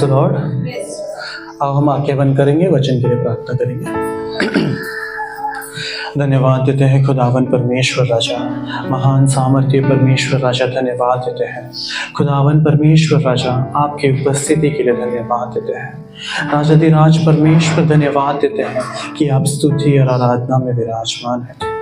The Lord. अब हम आंखें बंद करेंगे, वचन के लिए प्रार्थना करेंगे। धन्यवाद देते हैं खुदावन परमेश्वर राजा, महान सामर्थ्य परमेश्वर राजा, धन्यवाद देते हैं खुदावन परमेश्वर राजा, आपकी उपस्थिति के लिए धन्यवाद देते हैं राजाधिराज परमेश्वर, धन्यवाद देते हैं कि आप स्तुति और आराधना में विराजमान हैं।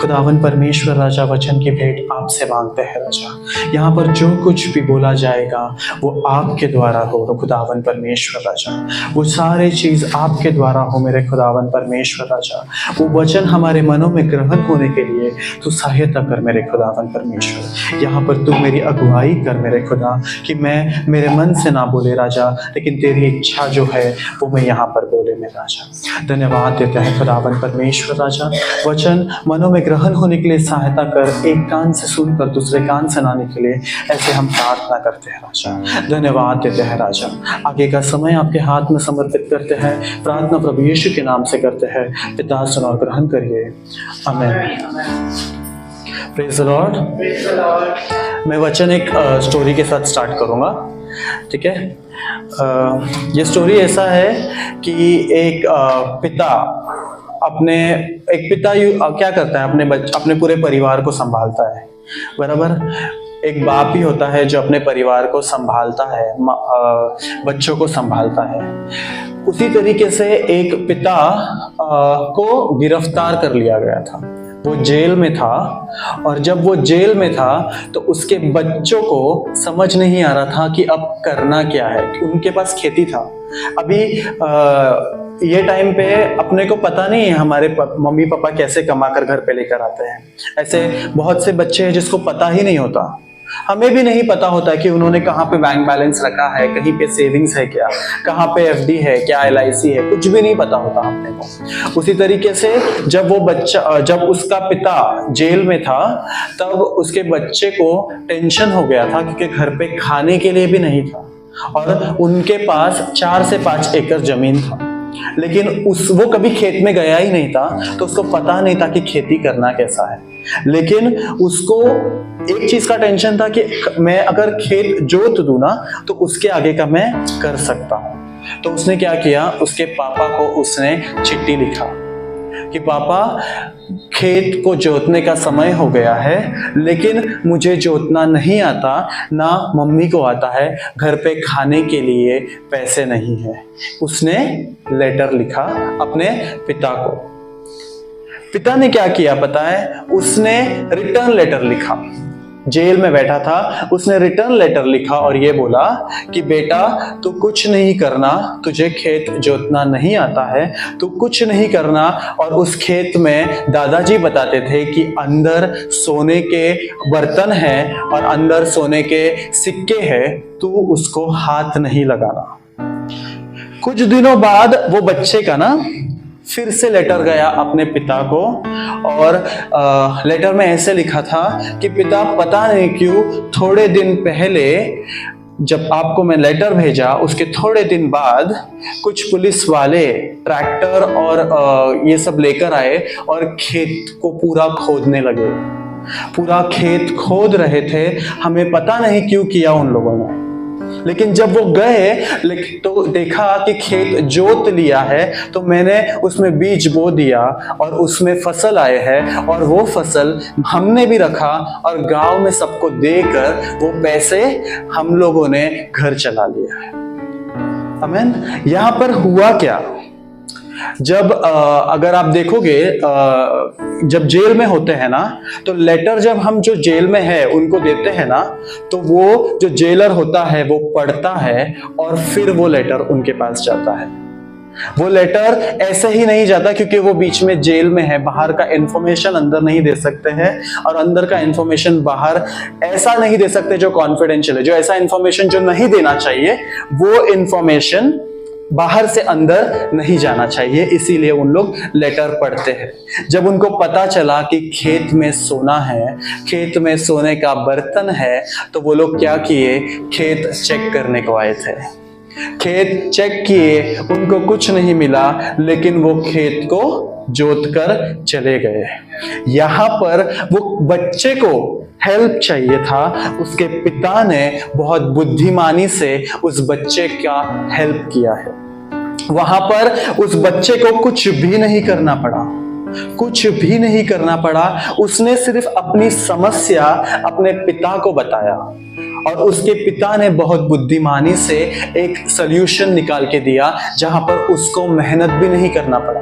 खुदावन परमेश्वर राजा, वचन की भेंट आपसे मांगते हैं राजा। यहाँ पर जो कुछ भी बोला जाएगा वो आपके द्वारा हो खुदावन परमेश्वर राजा, वो सारे चीज़ आपके द्वारा हो मेरे खुदावन परमेश्वर राजा। वो वचन हमारे मनों में ग्रहण होने के लिए तू सहायता कर मेरे खुदावन परमेश्वर। यहाँ पर तू मेरी अगुवाई कर मेरे खुदा, कि मैं मेरे मन से ना बोले राजा, लेकिन तेरी इच्छा जो है वो मैं यहाँ पर बोले मेरे राजा। धन्यवाद देते हैं खुदावन परमेश्वर राजा। वचन मनों में ग्रहण होने के लिए सहायता कर, एक कान से सुनकर दूसरे कान से ना निकले, ऐसे हम प्रार्थना करते हैं राजा। धन्यवाद देते हैं राजा। आगे का समय आपके हाथ में समर्पित करते हैं, प्रार्थना प्रभु यीशु के नाम से करते हैं। पिता सुन और ग्रहण करिए, आमीन। Praise the Lord. मैं वचन एक स्टोरी के साथ स्टार्ट करूंगा, ठीक है। ये स्टोरी ऐसा है कि एक पिता क्या करता है, अपने पूरे परिवार को संभालता है, बराबर। एक बाप ही होता है जो अपने परिवार को संभालता है, बच्चों को संभालता है। उसी तरीके से एक पिता को गिरफ्तार कर लिया गया था। वो जेल में था, और जब वो जेल में था तो उसके बच्चों को समझ नहीं आ रहा था कि अब करना क्या है। उनके पास खेती था। अभी ये टाइम पे अपने को पता नहीं है हमारे मम्मी पापा कैसे कमा कर घर पे लेकर आते हैं। ऐसे बहुत से बच्चे हैं जिसको पता ही नहीं होता। हमें भी नहीं पता होता कि उन्होंने कहाँ पे बैंक बैलेंस रखा है, कहीं पे सेविंग्स है क्या, कहाँ पे एफडी है क्या, LIC है, कुछ भी नहीं पता होता हमने को। उसी तरीके से जब उसका पिता जेल में था, तब उसके बच्चे को टेंशन हो गया था, क्योंकि घर पे खाने के लिए भी नहीं था, और उनके पास 4 से 5 एकड़ जमीन था। लेकिन वो कभी खेत में गया ही नहीं था, तो उसको पता नहीं था कि खेती करना कैसा है। लेकिन उसको एक चीज का टेंशन था कि मैं अगर खेत जोत दूं ना तो उसके आगे का मैं कर सकता हूं। तो उसने क्या किया, उसके पापा को उसने चिट्ठी लिखा कि पापा, खेत को जोतने का समय हो गया है, लेकिन मुझे जोतना नहीं आता, ना मम्मी को आता है, घर पे खाने के लिए पैसे नहीं है। उसने लेटर लिखा अपने पिता को। पिता ने क्या किया पता है, उसने रिटर्न लेटर लिखा। जेल में बैठा था, उसने रिटर्न लेटर लिखा और ये बोला कि बेटा, तू कुछ नहीं करना, तुझे खेत जोतना नहीं आता है, तू कुछ नहीं करना। और उस खेत में दादाजी बताते थे कि अंदर सोने के बर्तन हैं और अंदर सोने के सिक्के हैं, तू उसको हाथ नहीं लगाना। कुछ दिनों बाद वो बच्चे का ना फिर से लेटर गया अपने पिता को, और लेटर में ऐसे लिखा था कि पिता, पता नहीं क्यों थोड़े दिन पहले जब आपको मैं लेटर भेजा, उसके थोड़े दिन बाद कुछ पुलिस वाले ट्रैक्टर और ये सब लेकर आए और खेत को पूरा खोदने लगे। पूरा खेत खोद रहे थे, हमें पता नहीं क्यों किया उन लोगों ने। लेकिन जब वो गए तो देखा कि खेत जोत लिया है, तो मैंने उसमें बीज बो दिया और उसमें फसल आए हैं, और वो फसल हमने भी रखा और गांव में सबको देकर वो पैसे हम लोगों ने घर चला लिया है। आमीन। यहाँ पर हुआ क्या, जब अगर आप देखोगे, जब जेल में होते हैं ना, तो लेटर जब हम जो जेल में है उनको देते हैं ना, तो वो जो जेलर होता है वो पढ़ता है और फिर वो लेटर उनके पास जाता है। वो लेटर ऐसे ही नहीं जाता, क्योंकि वो बीच में जेल में है, बाहर का इंफॉर्मेशन अंदर नहीं दे सकते हैं, और अंदर का इंफॉर्मेशन बाहर ऐसा नहीं दे सकते जो कॉन्फिडेंशियल है। जो ऐसा इंफॉर्मेशन जो नहीं देना चाहिए, वो इंफॉर्मेशन बाहर से अंदर नहीं जाना चाहिए, इसीलिए उन लोग लेटर पढ़ते हैं। जब उनको पता चला कि खेत में सोना है, खेत में सोने का बर्तन है, तो वो लोग क्या किए, खेत चेक करने को आए थे। खेत चेक किए, उनको कुछ नहीं मिला, लेकिन वो खेत को जोत कर चले गए। यहाँ पर वो बच्चे को हेल्प चाहिए था, उसके पिता ने बहुत बुद्धिमानी से उस बच्चे का हेल्प किया है। वहां पर उस बच्चे को कुछ भी नहीं करना पड़ा, कुछ भी नहीं करना पड़ा। उसने सिर्फ अपनी समस्या अपने पिता को बताया और उसके पिता ने बहुत बुद्धिमानी से एक सल्यूशन निकाल के दिया, जहां पर उसको मेहनत भी नहीं करना पड़ा।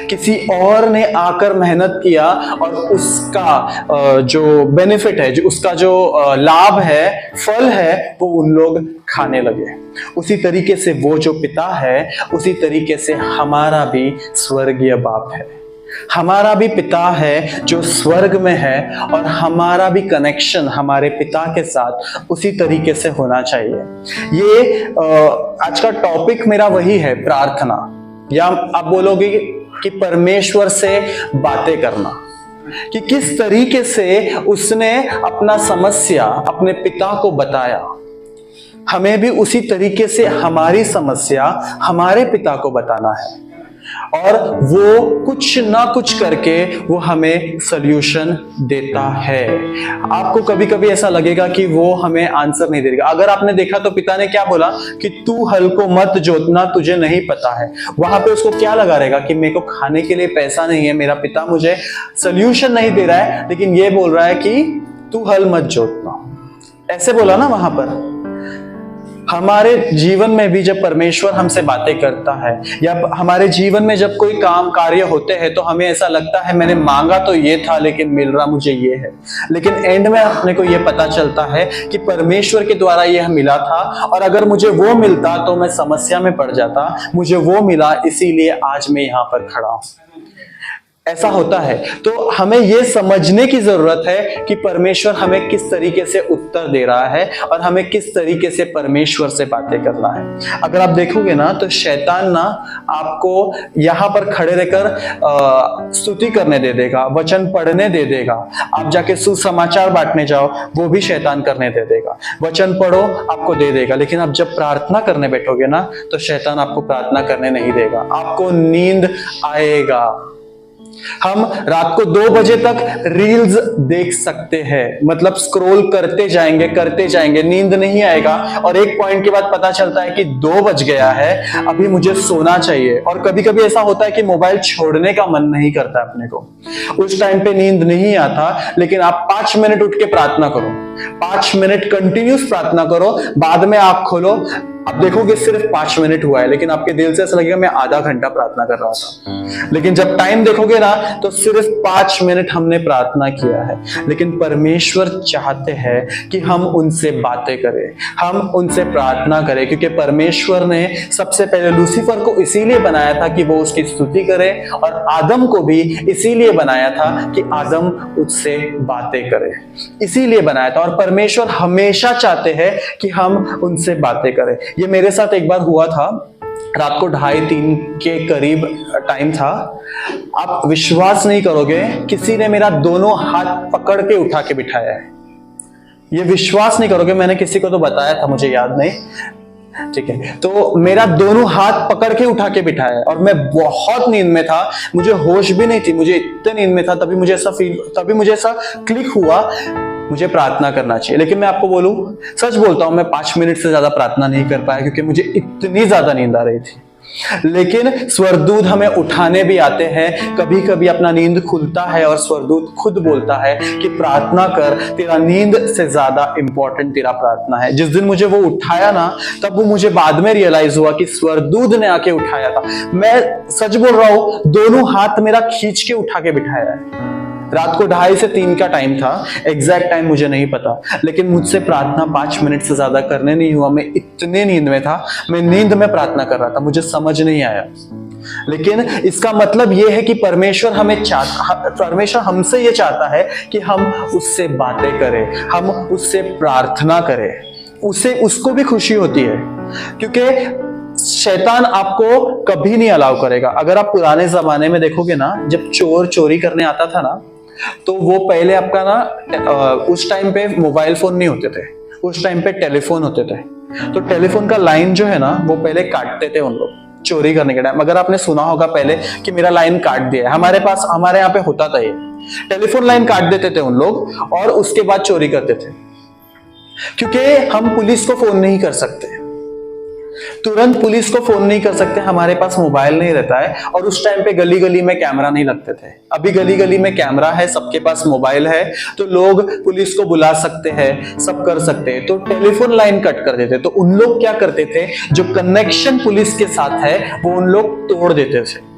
किसी और ने आकर मेहनत किया और उसका जो बेनिफिट है, जो उसका जो लाभ है, फल है, वो उन लोग खाने लगे। उसी तरीके से वो जो पिता है, उसी तरीके से हमारा भी स्वर्गीय बाप है, हमारा भी पिता है जो स्वर्ग में है, और हमारा भी कनेक्शन हमारे पिता के साथ उसी तरीके से होना चाहिए। ये आज का टॉपिक मेरा वही है, प्रार्थना, या आप बोलोगे कि परमेश्वर से बातें करना, कि किस तरीके से उसने अपना समस्या अपने पिता को बताया। हमें भी उसी तरीके से हमारी समस्या हमारे पिता को बताना है, और वो कुछ ना कुछ करके वो हमें सल्यूशन देता है। आपको कभी कभी ऐसा लगेगा कि वो हमें आंसर नहीं देगा। अगर आपने देखा तो पिता ने क्या बोला कि तू हल को मत जोतना, तुझे नहीं पता है। वहां पे उसको क्या लगा रहेगा कि मेरे को खाने के लिए पैसा नहीं है, मेरा पिता मुझे सल्यूशन नहीं दे रहा है, लेकिन ये बोल रहा है कि तू हल मत जोतना। ऐसे बोला ना वहां पर। हमारे जीवन में भी जब परमेश्वर हमसे बातें करता है, या हमारे जीवन में जब कोई काम कार्य होते हैं, तो हमें ऐसा लगता है मैंने मांगा तो ये था लेकिन मिल रहा मुझे ये है, लेकिन एंड में अपने को ये पता चलता है कि परमेश्वर के द्वारा यह मिला था, और अगर मुझे वो मिलता तो मैं समस्या में पड़ जाता। मुझे वो मिला, इसीलिए आज मैं यहाँ पर खड़ा हूं। ऐसा होता है। तो हमें यह समझने की जरूरत है कि परमेश्वर हमें किस तरीके से उत्तर दे रहा है और हमें किस तरीके से परमेश्वर से बातें करना है। अगर आप देखोगे ना, तो शैतान ना आपको यहां पर खड़े रहकर स्तुति करने दे देगा, वचन पढ़ने दे देगा। आप जाके सुसमाचार बांटने जाओ, वो भी शैतान करने दे देगा। वचन पढ़ो, आपको दे देगा, लेकिन आप जब प्रार्थना करने बैठोगे ना, तो शैतान आपको प्रार्थना करने नहीं देगा। आपको नींद आएगा। हम रात को 2 बजे तक रील्स देख सकते हैं, मतलब स्क्रॉल करते जाएंगे, नींद नहीं आएगा, और एक पॉइंट के बाद पता चलता है कि 2 बज गया है, अभी मुझे सोना चाहिए। और कभी कभी ऐसा होता है कि मोबाइल छोड़ने का मन नहीं करता अपने को, उस टाइम पे नींद नहीं आता, लेकिन आप 5 मिनट उठ के प्रार्थना करो, 5 मिनट कंटिन्यूस प्रार्थना करो, बाद में आंख खोलो, आप देखोगे सिर्फ 5 मिनट हुआ है, लेकिन आपके दिल से ऐसा लगेगा मैं आधा घंटा प्रार्थना कर रहा था। लेकिन जब टाइम देखोगे ना, तो सिर्फ 5 मिनट हमने प्रार्थना किया है। लेकिन परमेश्वर चाहते हैं कि हम उनसे बातें करें, हम उनसे प्रार्थना करें, क्योंकि परमेश्वर ने सबसे पहले लूसीफर को इसीलिए बनाया था कि वो उसकी स्तुति करे, और आदम को भी इसीलिए बनाया था कि आदम उससे बातें करे, इसीलिए बनाया था। और परमेश्वर हमेशा चाहते हैं कि हम उनसे बातें करें। ये मेरे साथ एक बार हुआ था, रात को 2:30-3 के करीब टाइम था। आप विश्वास नहीं करोगे, किसी ने मेरा दोनों हाथ पकड़ के उठा के बिठाया है। ये विश्वास नहीं करोगे, मैंने किसी को तो बताया था, मुझे याद नहीं, ठीक है। तो मेरा दोनों हाथ पकड़ के उठा के बिठाया है, और मैं बहुत नींद में था, मुझे होश भी नहीं थी, मुझे इतने नींद में था। तभी मुझे ऐसा क्लिक हुआ, मुझे प्रार्थना करना चाहिए। लेकिन मैं आपको बोलूं, सच बोलता हूं, मैं 5 मिनट से ज्यादा प्रार्थना नहीं कर पाया, क्योंकि मुझे इतनी ज्यादा नींद आ रही थी। लेकिन स्वर्गदूत हमें उठाने भी आते हैं। कभी कभी अपना नींद खुलता है और स्वर्गदूत खुद बोलता है कि प्रार्थना कर, तेरा नींद से ज्यादा इंपॉर्टेंट तेरा प्रार्थना है। जिस दिन मुझे वो उठाया ना, तब वो मुझे बाद में रियलाइज हुआ कि स्वर्गदूत ने आके उठाया था। मैं सच बोल रहा हूं, दोनों हाथ मेरा खींच के उठा के बिठाया है। रात को 2:30 से 3 का टाइम था, एग्जैक्ट टाइम मुझे नहीं पता, लेकिन मुझसे प्रार्थना 5 मिनट से ज्यादा करने नहीं हुआ। मैं इतने नींद में था, मैं नींद में प्रार्थना कर रहा था, मुझे समझ नहीं आया। लेकिन इसका मतलब यह है कि परमेश्वर हमसे ये चाहता है कि हम उससे बातें करें, हम उससे प्रार्थना करें, उसको भी खुशी होती है, क्योंकि शैतान आपको कभी नहीं अलाउ करेगा। अगर आप पुराने जमाने में देखोगे ना, जब चोर चोरी करने आता था ना, तो वो पहले आपका ना, उस टाइम पे मोबाइल फोन नहीं होते थे, उस टाइम पे टेलीफोन होते थे। तो टेलीफोन का लाइन जो है ना, वो पहले काटते थे उन लोग, चोरी करने के टाइम, अगर आपने सुना होगा पहले कि मेरा लाइन काट दिया है, हमारे यहाँ पे होता था ये, टेलीफोन लाइन काट देते थे उन लोग और उसके बाद चोरी करते थे, क्योंकि हम पुलिस को फोन नहीं कर सकते, तुरंत पुलिस को फोन नहीं कर सकते, हमारे पास मोबाइल नहीं रहता है। और उस टाइम पे गली गली में कैमरा नहीं लगते थे, अभी गली गली में कैमरा है, सबके पास मोबाइल है, तो लोग पुलिस को बुला सकते हैं, सब कर सकते हैं। तो टेलीफोन लाइन कट कर देते, तो उन लोग क्या करते थे, जो कनेक्शन पुलिस के साथ है वो उन लोग तोड़ देते थे।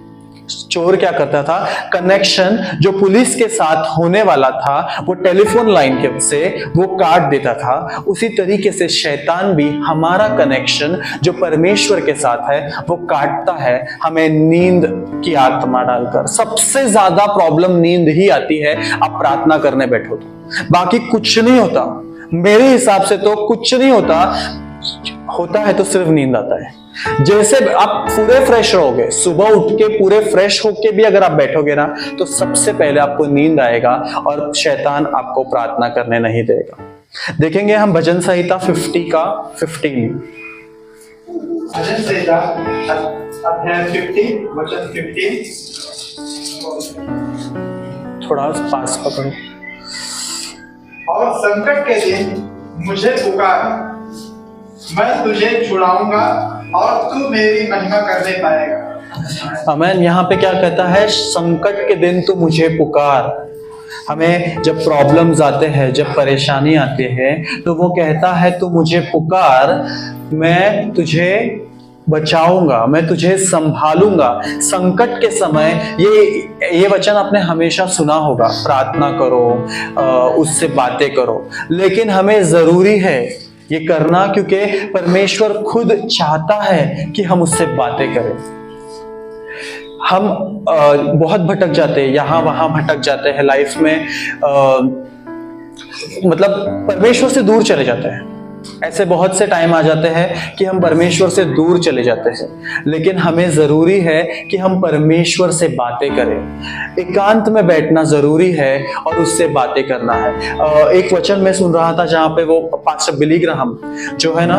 चोर क्या करता था, कनेक्शन जो पुलिस के साथ होने वाला था वो टेलीफोन लाइन के से वो काट देता था। उसी तरीके से शैतान भी हमारा कनेक्शन जो परमेश्वर के साथ है वो काटता है, हमें नींद की आत्मा डालकर। सबसे ज्यादा प्रॉब्लम नींद ही आती है, आप प्रार्थना करने बैठो तो, बाकी कुछ नहीं होता, मेरे हिसाब से तो कुछ नहीं होता है तो सिर्फ नींद आता है। जैसे आप पूरे फ्रेश रहोगे, सुबह उठ के पूरे फ्रेश होके भी अगर आप बैठोगे ना, तो सबसे पहले आपको नींद आएगा और शैतान आपको प्रार्थना करने नहीं देगा। देखेंगे हम भजन संहिता 50 का 15। भजन संहिता अध्याय 50 वचन 15। थोड़ा पास पकड़ो। और संकट के दिन मुझे पुकार, मैं तुझे छुड़ाऊंगा और तू मेरी महिमा करने पाएगा। आमीन। यहाँ पे क्या कहता है, संकट के दिन तू मुझे पुकार। हमें जब प्रॉब्लम्स आते हैं, जब परेशानी आती है, तो वो कहता है तू मुझे पुकार, मैं तुझे बचाऊंगा, मैं तुझे संभालूंगा। संकट के समय ये वचन आपने हमेशा सुना होगा, प्रार्थना करो, उससे बातें करो, लेकिन हमें जरूरी है ये करना, क्योंकि परमेश्वर खुद चाहता है कि हम उससे बातें करें। हम बहुत भटक जाते हैं, यहाँ वहां भटक जाते हैं लाइफ में, मतलब परमेश्वर से दूर चले जाते हैं। ऐसे बहुत से टाइम आ जाते हैं कि हम परमेश्वर से दूर चले जाते हैं, लेकिन हमें जरूरी है कि हम परमेश्वर से बातें करें। एकांत में बैठना जरूरी है और उससे बातें करना है। एक वचन में सुन रहा था जहाँ पे वो पास्टर बिली ग्राहम जो है ना,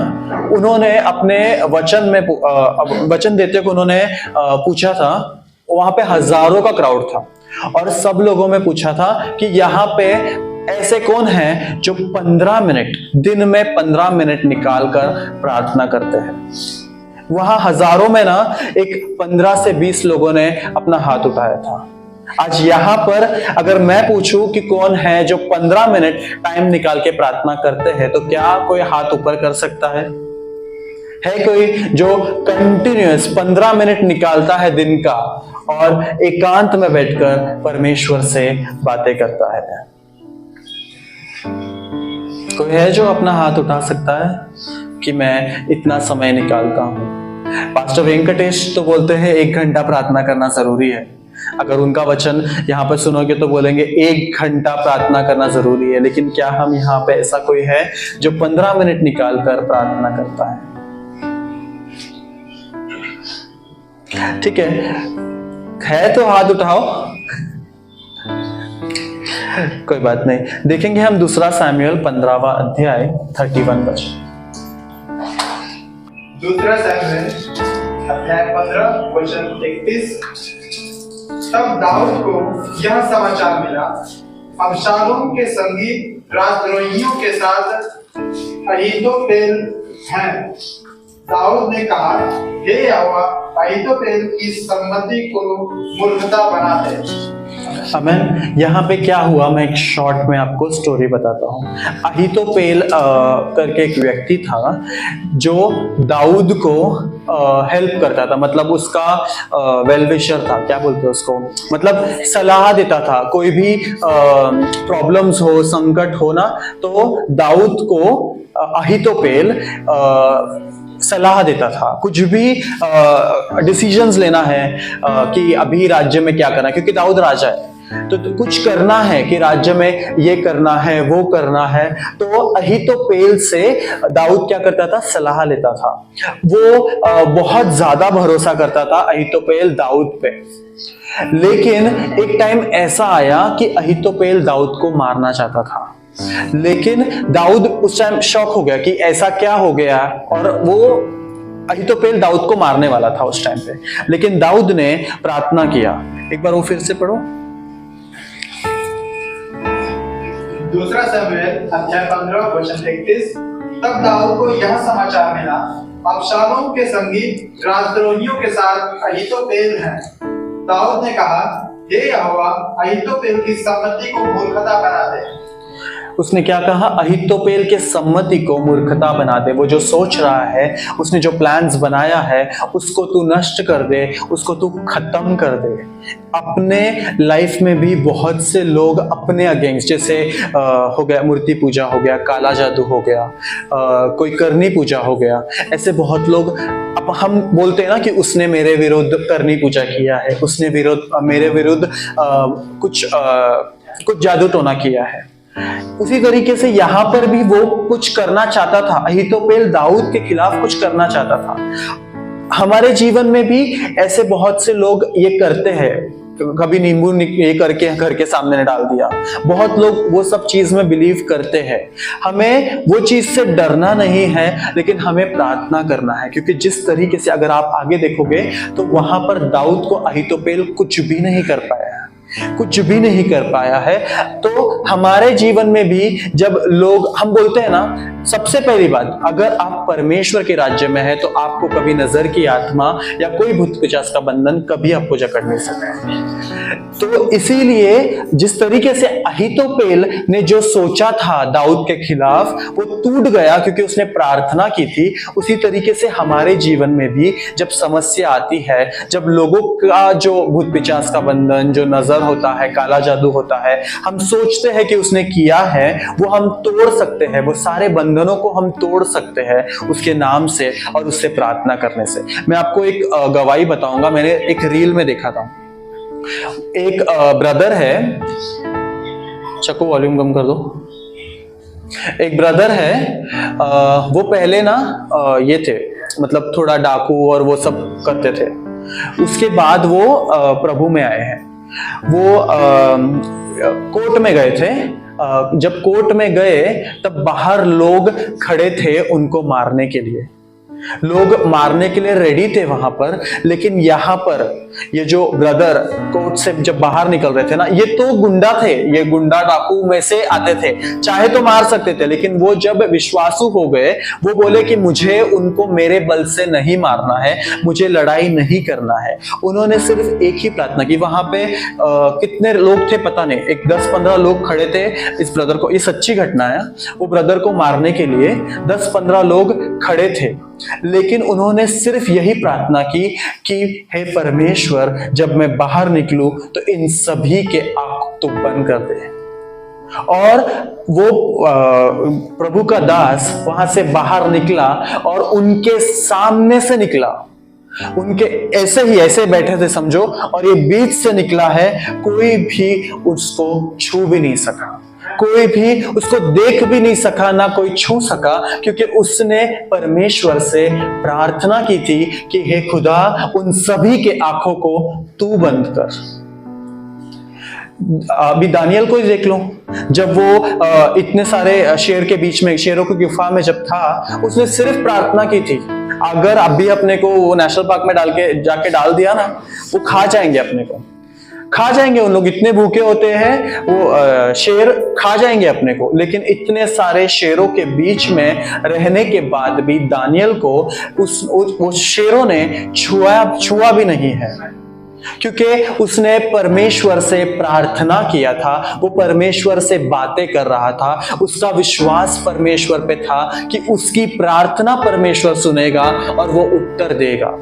उन्होंने अपने वचन में वचन देते हुए उन्होंने पूछा था, वहां पे हजारों का क्राउड था और सब लोगों में पूछा था कि यहाँ पे ऐसे कौन हैं जो 15 मिनट, दिन में 15 मिनट निकाल कर प्रार्थना करते हैं। वहां हजारों में ना एक 15 से 20 लोगों ने अपना हाथ उठाया था। आज यहां पर अगर मैं पूछूं कि कौन है जो 15 मिनट टाइम निकाल के प्रार्थना करते हैं, तो क्या कोई हाथ ऊपर कर सकता है कोई जो कंटिन्यूअस 15 मिनट निकालता है दिन का और एकांत में बैठकर परमेश्वर से बातें करता है? कोई है जो अपना हाथ उठा सकता है कि मैं इतना समय निकालता हूं? पास्टर वेंकटेश तो बोलते हैं 1 घंटा प्रार्थना करना जरूरी है। अगर उनका वचन यहाँ पर सुनोगे तो बोलेंगे 1 घंटा प्रार्थना करना जरूरी है, लेकिन क्या हम यहाँ पे ऐसा कोई है जो 15 मिनट निकाल कर प्रार्थना करता है? ठीक है तो हाथ उठाओ, कोई बात नहीं। देखेंगे हम दूसरा सैमुएल 15वां अध्याय 31 वचन। दूसरा सैमुएल अध्याय 15 वचन 31। तब दाऊद को यह समाचार मिला, अबशालोम के संगी राजद्रोहियों के साथ अहीतोपेल हैं। दाऊद ने कहा, हे यहोवा, अहीतोपेल की सम्मति को मूर्खता बना दे। आमीन। यहाँ पे क्या हुआ, मैं एक शॉर्ट में आपको स्टोरी बताता हूँ। अहीतोपेल करके एक व्यक्ति था जो दाऊद को हेल्प करता था, मतलब उसका वेलविशर था, क्या बोलते हैं उसको, मतलब सलाह देता था। कोई भी प्रॉब्लम्स हो, संकट हो ना, तो दाऊद को अहीतोपेल सलाह देता था। कुछ भी डिसीजंस लेना है कि अभी राज्य में क्या करना है, क्योंकि दाऊद राजा है, तो कुछ करना है कि राज्य में ये करना है, वो करना है, तो अहीतोपेल से दाऊद क्या करता था, सलाह लेता था। वो बहुत ज्यादा भरोसा करता था अहीतोपेल दाऊद पे। लेकिन एक टाइम ऐसा आया कि अहीतोपेल दाऊद को मारना चाहता था, लेकिन दाऊद उस टाइम शॉक हो गया कि ऐसा क्या हो गया, और वो अहीतोपेल दाऊद को मारने वाला था उस टाइम पे, लेकिन दाऊद ने प्रार्थना किया। एक बार वो फिर से पढ़ो। दूसरा शमूएल अध्याय 15 वचन 31। तब दाऊद को यह समाचार मिला, अबशालोम के संगी राजद्रोहियों के साथ अहीतोपेल है। दाऊद ने कहा, हे यहोवा, अहीतोपेल की सम्मति को मूर्खता बना दे। उसने क्या कहा? अहीतोपेल के सम्मति को मूर्खता बना दे। वो जो सोच रहा है, उसने जो प्लान्स बनाया है, उसको तू नष्ट कर दे, उसको तू खत्म कर दे। अपने लाइफ में भी बहुत से लोग अपने अगेंस्ट, जैसे हो गया मूर्ति पूजा हो गया, काला जादू हो गया, कोई करनी पूजा हो गया, ऐसे बहुत लोग। अब हम बोलते हैं ना कि उसने मेरे विरुद्ध करनी पूजा किया है, उसने मेरे विरुद्ध कुछ जादू टोना किया है। उसी तरीके से यहाँ पर भी वो कुछ करना चाहता था। अहीतोपेल दाऊद के खिलाफ कुछ करना चाहता था। हमारे जीवन में भी ऐसे बहुत से लोग ये करते हैं। कभी नींबू ये करके घर के सामने डाल दिया। बहुत लोग वो सब चीज में बिलीव करते हैं। हमें वो चीज से डरना नहीं है, लेकिन हमें प्रार्थना करना है, क्योंकि जिस तरीके से अगर आप आगे देखोगे तो वहां पर दाऊद को अहीतोपेल कुछ भी नहीं कर पाया है। तो हमारे जीवन में भी जब लोग, हम बोलते हैं ना, सबसे पहली बात, अगर आप परमेश्वर के राज्य में है तो आपको कभी नजर की आत्मा या कोई भूत पिशाच का बंधन कभी आपको जकड़ नहीं सकता। तो इसीलिए जिस तरीके से अहीतोपेल ने जो सोचा था दाऊद के खिलाफ, वो टूट गया क्योंकि उसने प्रार्थना की थी। उसी तरीके से हमारे जीवन में भी जब समस्या आती है, जब लोगों का जो भूत पिशाच का बंधन, जो नजर होता है, काला जादू होता है, हम सोचते हैं कि उसने किया है, वो हम तोड़ सकते हैं। वो सारे बंधनों को हम तोड़ सकते हैं उसके नाम से और उससे प्रार्थना करने से। मैं आपको एक गवाही बताऊंगा। मैंने एक रील में देखा था, एक ब्रदर है, चको वॉल्यूम कम कर दो। एक ब्रदर है, वो पहले ना ये थे, मतलब थोड़ा डाकू और वो सब करते थे। उसके बाद वो प्रभु में आए हैं। वो कोर्ट में गए थे। जब कोर्ट में गए तब बाहर लोग खड़े थे उनको मारने के लिए। लोग मारने के लिए रेडी थे वहां पर, लेकिन यहाँ पर ये जो ब्रदर कोर्ट से जब बाहर निकल रहे थे ना, ये तो गुंडा थे, ये गुंडा डाकू में से आते थे, चाहे तो मार सकते थे, लेकिन वो जब विश्वासु हो गए, वो बोले कि मुझे उनको मेरे बल से नहीं मारना है, मुझे लड़ाई नहीं करना है। उन्होंने सिर्फ एक ही प्रार्थना की। वहां पे कितने लोग थे पता नहीं, एक 10-15 लोग खड़े थे इस ब्रदर को, ये सच्ची घटना है, वो ब्रदर को मारने के लिए 10-15 लोग खड़े थे, लेकिन उन्होंने सिर्फ यही प्रार्थना की कि हे परमेश्वर, जब मैं बाहर निकलूं तो इन सभी के आंख तो बंद कर दे। और वो प्रभु का दास वहां से बाहर निकला और उनके सामने से निकला, उनके ऐसे बैठे थे समझो, और ये बीच से निकला है। कोई भी उसको छू भी नहीं सका, कोई भी उसको देख भी नहीं सका, ना कोई छू सका, क्योंकि उसने परमेश्वर से प्रार्थना की थी कि हे खुदा, उन सभी के आंखों को तू बंद कर। अभी दानियल को ही देख लो, जब वो इतने सारे शेर के बीच में, शेरों की गुफा में जब था, उसने सिर्फ प्रार्थना की थी। अगर अभी अपने को वो नेशनल पार्क में जाके डाल दिया ना, वो खा जाएंगे, अपने को खा जाएंगे। उन लोग इतने भूखे होते हैं, वो शेर खा जाएंगे अपने को। लेकिन इतने सारे शेरों के बीच में रहने के बाद भी दानियल को उस शेरों ने छुआ भी नहीं है, क्योंकि उसने परमेश्वर से प्रार्थना किया था, वो परमेश्वर से बातें कर रहा था, उसका विश्वास परमेश्वर पे था कि उसकी प्रार्थना परमेश्वर सुनेगा और वो उत्तर देगा।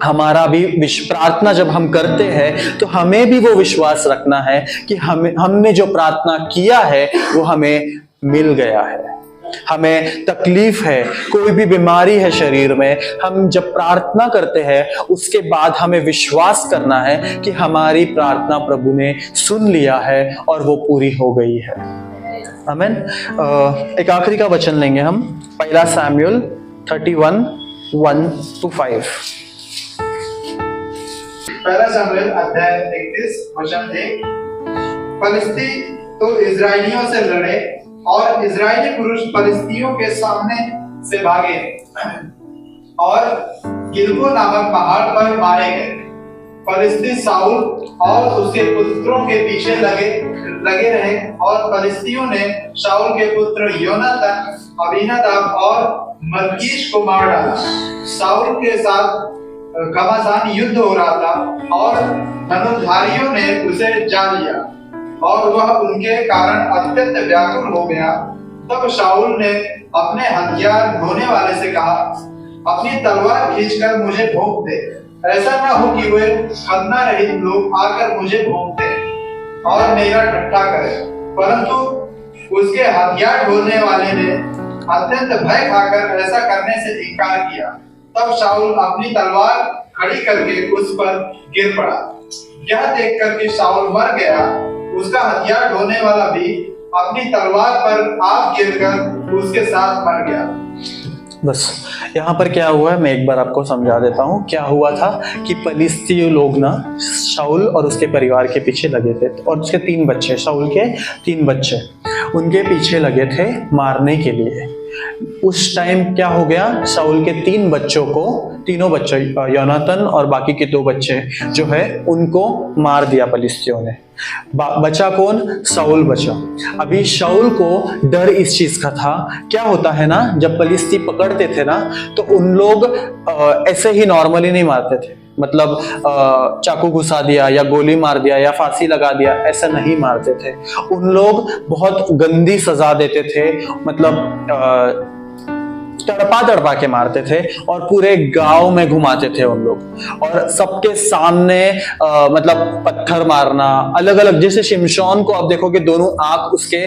हमारा भी प्रार्थना जब हम करते हैं तो हमें भी वो विश्वास रखना है कि हमने जो प्रार्थना किया है वो हमें मिल गया है। हमें तकलीफ है, कोई भी बीमारी है शरीर में, हम जब प्रार्थना करते हैं उसके बाद हमें विश्वास करना है कि हमारी प्रार्थना प्रभु ने सुन लिया है और वो पूरी हो गई है। आमीन। एक आखिरी का वचन लेंगे हम, 1 शमूएल 31:1-5। 1 शमूएल अध्याय 31 वचन 1। फलिस्ती तो इजराइलियों से लड़े और इजरायली पुरुष फलिस्तियों के सामने से भागे और गिलबो नामक पहाड़ पर मारे गए। फलिस्ती साउल और उसके पुत्रों के पीछे लगे रहे और फलिस्तियों ने शाऊल के पुत्र योनातान, अबीनादाब और मल्कीश को मार डाला। शाऊल के साथ घमासान युद्ध हो रहा था और धनुर्धारियों ने उसे जान लिया और वह उनके कारण अत्यंत व्याकुल हो गया। तब शाऊल ने अपने हथियार ढोने वाले से कहा, अपनी तलवार खींचकर मुझे भोंक दे, ऐसा ना हो कि वे खतना रहित लोग आकर मुझे भोंक दें और मेरा ठट्ठा करें। परंतु उसके हथियार ढोने वाले ने अत्यंत भय खाकर ऐसा करने से इनकार किया। तब शाऊल अपनी तलवार खड़ी करके उस पर गिर पड़ा। यह देखकर कि शाऊल मर गया, उसका हथियार ढोने वाला भी अपनी तलवार पर आप गिरकर उसके साथ मर गया। बस यहाँ पर क्या हुआ है मैं एक बार आपको समझा देता हूँ। क्या हुआ था कि फलिस्ती लोग ना शाऊल और उसके परिवार के पीछे लगे थे और उसके 3 बच्चे, शाऊल के 3 बच्चे उनके पीछे लगे थे मारने के लिए। उस टाइम क्या हो गया, शाऊल के 3 बच्चों को, तीनों बच्चे योनातान और बाकी के 2 बच्चे जो है उनको मार दिया फलिस्तियों ने। बचा कौन, शाऊल बचा। अभी शाऊल को डर इस चीज का था, क्या होता है ना जब फलिस्ती पकड़ते थे ना तो उन लोग ऐसे ही नॉर्मली नहीं मारते थे, मतलब चाकू घुसा दिया या गोली मार दिया या फांसी लगा दिया, ऐसा नहीं मारते थे। उन लोग बहुत गंदी सजा देते थे, मतलब तड़पा के मारते थे और पूरे गांव में घुमाते थे उन लोग और सबके सामने मतलब पत्थर मारना अलग अलग। जैसे शिमशोन को आप देखोगे दोनों आंख उसके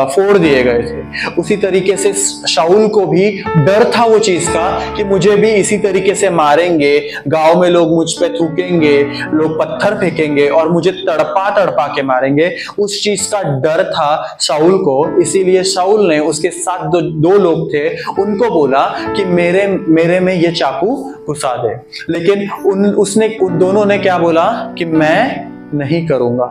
फोड़ दिए गए थे, उसी तरीके से शाऊल को भी डर था वो चीज का कि मुझे भी इसी तरीके से मारेंगे, गांव में लोग मुझ पे थूकेंगे, लोग पत्थर फेंकेंगे और मुझे तड़पा के मारेंगे। उस चीज का डर था शाऊल को, इसीलिए शाऊल ने उसके साथ दो लोग थे उनको बोला कि मेरे में ये चाकू घुसा दे, लेकिन उन दोनों ने क्या बोला कि मैं नहीं करूंगा।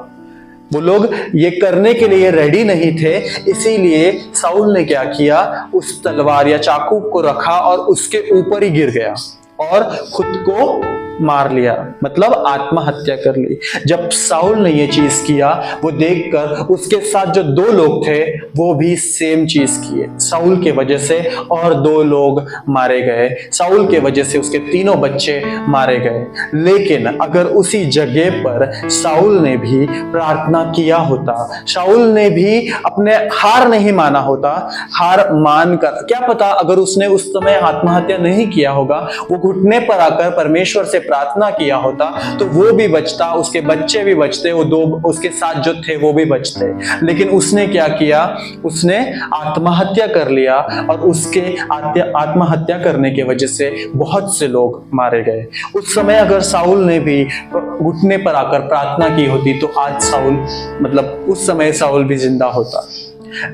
वो लोग ये करने के लिए रेडी नहीं थे, इसीलिए शाऊल ने क्या किया, उस तलवार या चाकू को रखा और उसके ऊपर ही गिर गया और खुद को मार लिया, मतलब आत्महत्या कर ली। जब शाऊल ने ये चीज किया वो देखकर उसके साथ जो 2 लोग थे वो भी सेम चीज किए। शाऊल के वजह से और 2 लोग मारे गए, शाऊल के वजह से उसके 3 बच्चे मारे गए। लेकिन अगर उसी जगह पर शाऊल ने भी प्रार्थना किया होता, शाऊल ने भी अपने हार नहीं माना होता, हार मानकर क्या पता अगर उसने उस समय आत्महत्या नहीं किया होगा, वो घुटने पर आकर परमेश्वर से प्रार्थना किया होता तो वो भी बचता, उसके बच्चे भी बचते, वो 2 उसके साथ जो थे वो भी बचते। लेकिन उसने क्या किया, उसने आत्महत्या कर लिया और उसके आत्महत्या करने की वजह से बहुत से लोग मारे गए। उस समय अगर शाऊल ने भी घुटने पर आकर प्रार्थना की होती तो आज शाऊल, मतलब उस समय शाऊल भी जिंदा होता।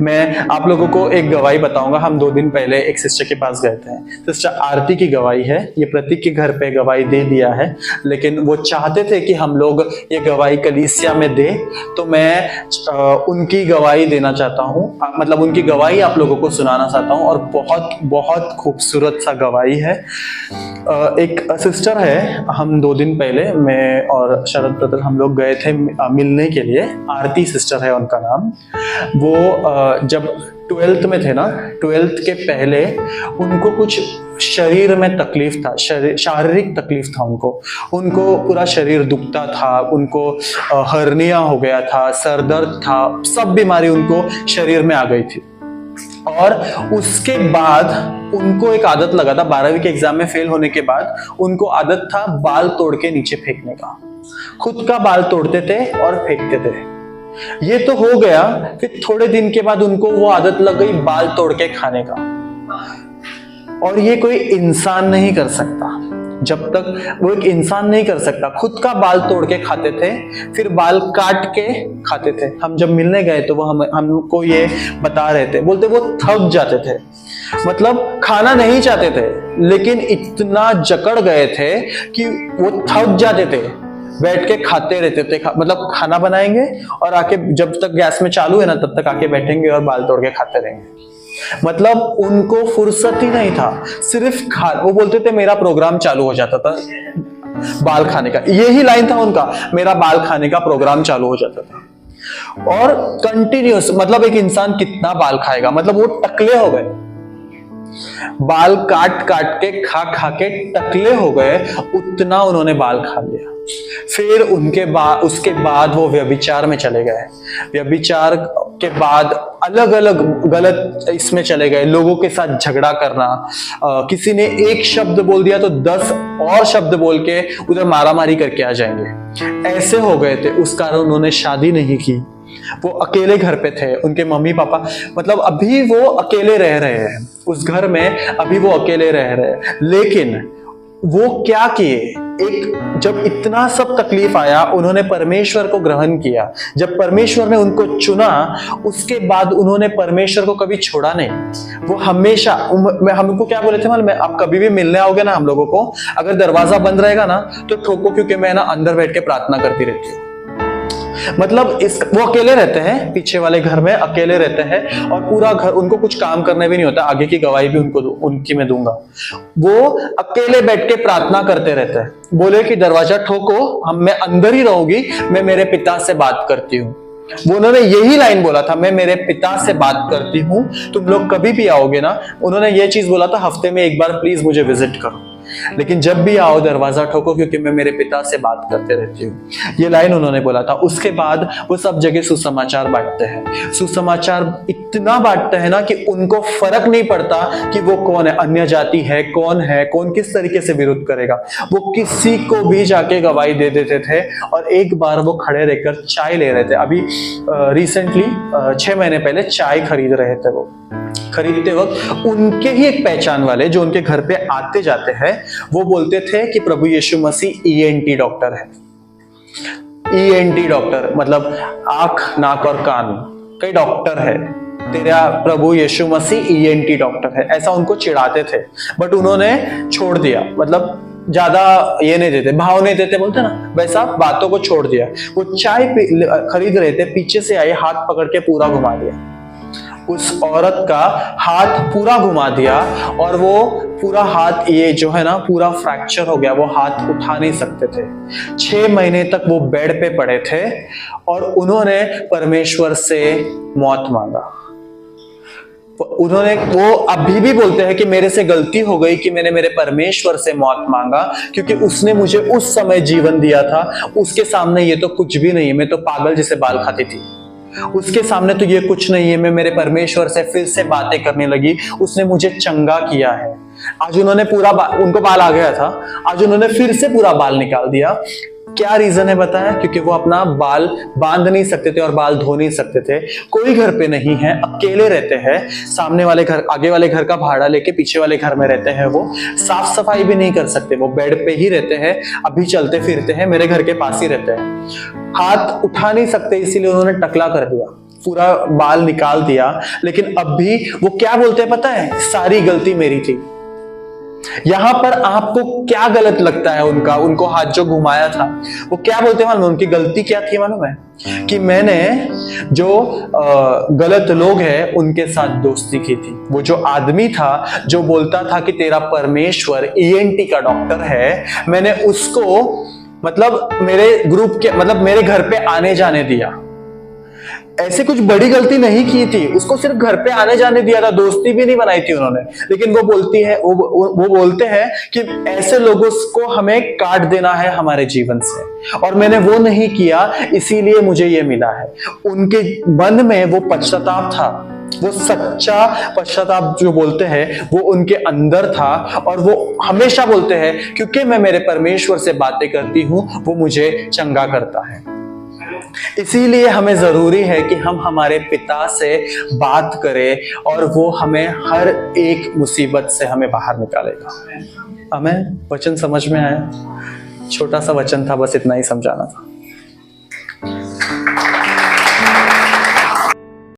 मैं आप लोगों को एक गवाही बताऊंगा। हम 2 दिन पहले एक सिस्टर के पास गए थे, सिस्टर आरती की गवाही है, ये प्रतीक के घर पे गवाही दे दिया है, लेकिन वो चाहते थे कि हम लोग ये गवाही कलीसिया में दे, तो मैं उनकी गवाही देना चाहता हूँ, मतलब उनकी गवाही आप लोगों को सुनाना चाहता हूँ और बहुत बहुत खूबसूरत सा गवाही है। एक सिस्टर है, हम 2 दिन पहले मैं और शरद ब्रदर हम लोग गए थे मिलने के लिए, आरती सिस्टर है उनका नाम। वो जब 12th में थे ना, 12th के पहले उनको कुछ शरीर में तकलीफ था, शारीरिक तकलीफ था उनको पूरा शरीर दुखता था, उनको हर्निया हो गया था, सर दर्द था, सब बीमारी उनको शरीर में आ गई थी। और उसके बाद उनको एक आदत लगा था, 12वीं के एग्जाम में फेल होने के बाद उनको आदत था बाल तोड़ के नीचे फेंकने का, खुद का बाल तोड़ते थे और फेंकते थे। ये तो हो गया, फिर थोड़े दिन के बाद उनको वो आदत लग गई बाल तोड़ के खाने का, और ये कोई इंसान नहीं कर सकता, जब तक वो एक इंसान नहीं कर सकता। खुद का बाल तोड़ के खाते थे, फिर बाल काट के खाते थे। हम जब मिलने गए तो वो हमको ये बता रहे थे, बोलते वो थक जाते थे, मतलब खाना नहीं चाहते थे लेकिन इतना जकड़ गए थे कि वो थक जाते थे, बैठ के खाते रहते थे, मतलब खाना बनाएंगे और आके जब तक गैस में चालू है ना तब तक आके बैठेंगे और बाल तोड़ के खाते रहेंगे। मतलब उनको फुर्सत ही नहीं था, सिर्फ वो बोलते थे मेरा प्रोग्राम चालू हो जाता था बाल खाने का, यही लाइन था उनका, मेरा बाल खाने का प्रोग्राम चालू हो जाता था। और कंटिन्यूस, मतलब एक इंसान कितना बाल खाएगा, मतलब वो टकले हो गए, बाल काट काट के खा खा के टकले हो गए, उतना उन्होंने बाल खा लिया। फिर उसके बाद वो व्यभिचार में चले गए, व्यभिचार के बाद अलग अलग गलत इसमें चले गए, लोगों के साथ झगड़ा करना, किसी ने एक शब्द बोल दिया तो 10 और शब्द बोल के उधर मारामारी करके आ जाएंगे, ऐसे हो गए थे। उस कारण उन्होंने शादी नहीं की, वो अकेले घर पे थे, उनके मम्मी पापा, मतलब अभी वो अकेले रह रहे हैं उस घर में, अभी वो अकेले रह रहे हैं। लेकिन वो क्या किए, एक जब इतना सब तकलीफ आया, उन्होंने परमेश्वर को ग्रहण किया। जब परमेश्वर ने उनको चुना, उसके बाद उन्होंने परमेश्वर को कभी छोड़ा नहीं। वो हमेशा, हमको क्या बोले थे मालूम है, आप कभी भी मिलने आओगे ना हम लोगों को, अगर दरवाजा बंद रहेगा ना तो ठोको, क्योंकि मैं ना अंदर बैठ के प्रार्थना करती रहती हूँ। मतलब वो अकेले रहते हैं, पीछे वाले घर में अकेले रहते हैं, और पूरा घर, उनको कुछ काम करने भी नहीं होता, आगे की गवाही भी उनकी मैं दूंगा। वो अकेले बैठ के प्रार्थना करते रहते हैं, बोले कि दरवाजा ठोको, मैं अंदर ही रहूंगी, मैं मेरे पिता से बात करती हूँ। वो उन्होंने यही लाइन बोला था, मैं मेरे पिता से बात करती हूँ, तुम लोग कभी भी आओगे ना, उन्होंने ये चीज बोला था, हफ्ते में एक बार प्लीज मुझे विजिट करो, लेकिन जब भी आओ दरवाजा ठोको, क्योंकि मैं मेरे पिता से बात करते रहती हूँ। ये लाइन उन्होंने बोला था। उसके बाद वो सब जगह सुसमाचार बांटते हैं, सुसमाचार इतना बांटते हैं ना कि उनको फर्क नहीं पड़ता कि वो कौन है, अन्य जाति है, कौन किस तरीके से विरोध करेगा, वो किसी को भी जाके गवाही दे देते थे। और एक बार वो खड़े रहकर चाय ले रहे थे, अभी रिसेंटली 6 महीने पहले चाय खरीद रहे थे। वो खरीदते वक्त उनके ही एक पहचान वाले जो उनके घर पे आते जाते हैं, वो बोलते थे कि प्रभु यीशु मसीह ENT डॉक्टर है। ENT डॉक्टर मतलब आंख नाक और कान का डॉक्टर है, तेरा प्रभु यीशु मसीह ENT डॉक्टर है, ऐसा उनको चिढ़ाते थे। बट उन्होंने छोड़ दिया, मतलब ज्यादा ये नहीं देते, भाव नहीं देते, बोलते ना वैसा, बातों को छोड़ दिया। वो चाय खरीद रहे थे, पीछे से आए, हाथ पकड़ के पूरा घुमा दिया, उस औरत का हाथ पूरा घुमा दिया, और वो पूरा हाथ, ये जो है ना, पूरा फ्रैक्चर हो गया, वो हाथ उठा नहीं सकते थे। 6 महीने तक वो बेड पे पड़े थे, और उन्होंने परमेश्वर से मौत मांगा। वो अभी भी बोलते हैं कि मेरे से गलती हो गई कि मैंने मेरे परमेश्वर से मौत मांगा, क्योंकि उसने मुझे उस समय जीवन दिया था, उसके सामने ये तो कुछ भी नहीं है, मैं तो पागल जैसे बाल खाती थी, उसके सामने तो ये कुछ नहीं है। मैं मेरे परमेश्वर से फिर से बातें करने लगी, उसने मुझे चंगा किया है। आज उन्होंने उनको बाल आ गया था, आज उन्होंने फिर से पूरा बाल निकाल दिया। क्या रीजन है बताया? क्योंकि वो अपना बाल बांध नहीं सकते थे और बाल धो नहीं सकते थे, कोई घर पे नहीं है, अकेले रहते हैं, सामने वाले घर, आगे वाले घर का भाड़ा लेके पीछे वाले घर में रहते हैं। वो साफ सफाई भी नहीं कर सकते, वो बेड पे ही रहते हैं, अभी चलते फिरते हैं, मेरे घर के पास ही रहते हैं। हाथ उठा नहीं सकते, इसीलिए उन्होंने टकला कर दिया, पूरा बाल निकाल दिया। लेकिन अब भी वो क्या बोलते हैं पता है? सारी गलती मेरी थी। यहां पर आपको क्या गलत लगता है? उनको हाथ जो घुमाया था, वो क्या बोलते हैं मालूम? उनकी गलती क्या थी मालूम है? कि मैंने जो गलत लोग हैं उनके साथ दोस्ती की थी। वो जो आदमी था जो बोलता था कि तेरा परमेश्वर ENT का डॉक्टर है, मैंने उसको मतलब मेरे ग्रुप के, मतलब मेरे घर पे आने जाने दिया। ऐसे कुछ बड़ी गलती नहीं की थी, उसको सिर्फ घर पे आने जाने दिया था, दोस्ती भी नहीं बनाई थी उन्होंने। लेकिन वो बोलते हैं कि ऐसे लोगों को हमें काट देना है हमारे जीवन से, और मैंने वो नहीं किया, इसीलिए मुझे ये मिला है। उनके मन में वो पश्चाताप था, वो सच्चा पश्चाताप जो बोलते हैं वो उनके अंदर था, और वो हमेशा बोलते हैं क्योंकि मैं मेरे परमेश्वर से बातें करती हूं, वो मुझे चंगा करता है। इसीलिए हमें जरूरी है कि हम हमारे पिता से बात करें, और वो हमें हर एक मुसीबत से हमें बाहर निकालेगा। हमें वचन समझ में आया? छोटा सा वचन था, बस इतना ही समझाना था।